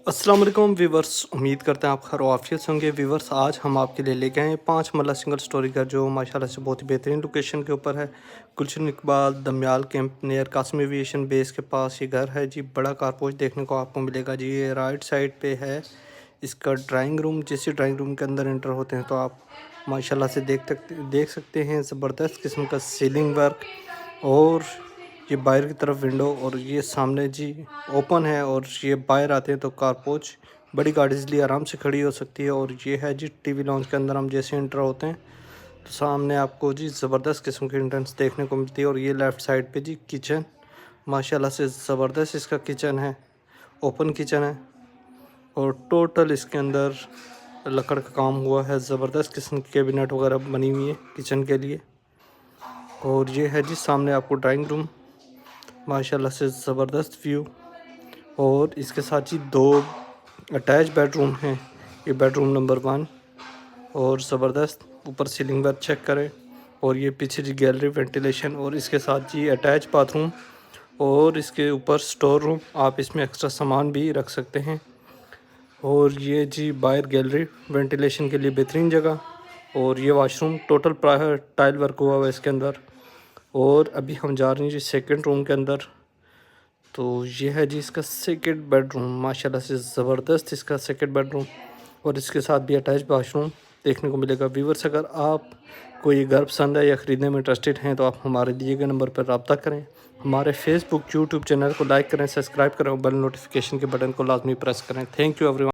अस्सलाम वालेकुम वीवर्स, उम्मीद करते हैं आप खैर आफियत से होंगे। वीवर्स, आज हम आपके लिए लेके आए हैं 5 मरला सिंगल स्टोरी घर जो माशाल्लाह से बहुत ही बेहतरीन लोकेशन के ऊपर है। Gulshan Iqbal Damyal camp near Qasim aviation base के पास ये घर है जी। बड़ा कारपोच देखने को आपको मिलेगा जी। ये राइट साइड पे है इसका ड्राइंग रूम। जैसे ड्राइंग रूम के अंदर एंटर होते हैं तो आप माशाल्लाह से देख सकते हैं ज़बरदस्त किस्म का सीलिंग वर्क, और ये बाहर की तरफ विंडो, और ये सामने जी ओपन है। और ये बाहर आते हैं तो कारपोच बड़ी गाड़ी इसलिए आराम से खड़ी हो सकती है। और ये है जी टीवी लॉन्च के अंदर हम जैसे एंटर होते हैं तो सामने आपको जी ज़बरदस्त किस्म की एंट्रेंस देखने को मिलती है। और ये लेफ़्ट साइड पे जी किचन, माशाल्लाह से ज़बरदस्त इसका किचन है, ओपन किचन है। और टोटल इसके अंदर लकड़ का काम हुआ है, ज़बरदस्त किस्म की कैबिनेट वगैरह बनी हुई है किचन के लिए। और ये है जी सामने आपको ड्राइंग रूम, माशाल्लाह से ज़बरदस्त व्यू। और इसके साथ ही 2 अटैच बेडरूम हैं। ये बेडरूम नंबर 1 और ज़बरदस्त ऊपर सीलिंग वर्क चेक करें। और ये पीछे जी गैलरी वेंटिलेशन, और इसके साथ जी अटैच बाथरूम, और इसके ऊपर स्टोर रूम, आप इसमें एक्स्ट्रा सामान भी रख सकते हैं। और ये जी बाहर गैलरी वेंटिलेशन के लिए बेहतरीन जगह। और ये वाशरूम टोटल टाइल वर्क हुआ हुआ है इसके अंदर। और अभी हम जा रहे हैं जी सेकंड रूम के अंदर। तो ये है जी इसका सेकंड बेडरूम, माशाल्लाह से ज़बरदस्त इसका सेकंड बेडरूम, और इसके साथ भी अटैच वाशरूम देखने को मिलेगा। व्यूवर्स, अगर आप कोई घर पसंद है या ख़रीदने में इंटरेस्टेड हैं तो आप हमारे दिए गए नंबर पर रब्ता करें। हमारे फेसबुक यूट्यूब चैनल को लाइक करें, सब्सक्राइब करें और बेल नोटिफिकेशन के बटन को लाजमी प्रेस करें। Thank you everyone.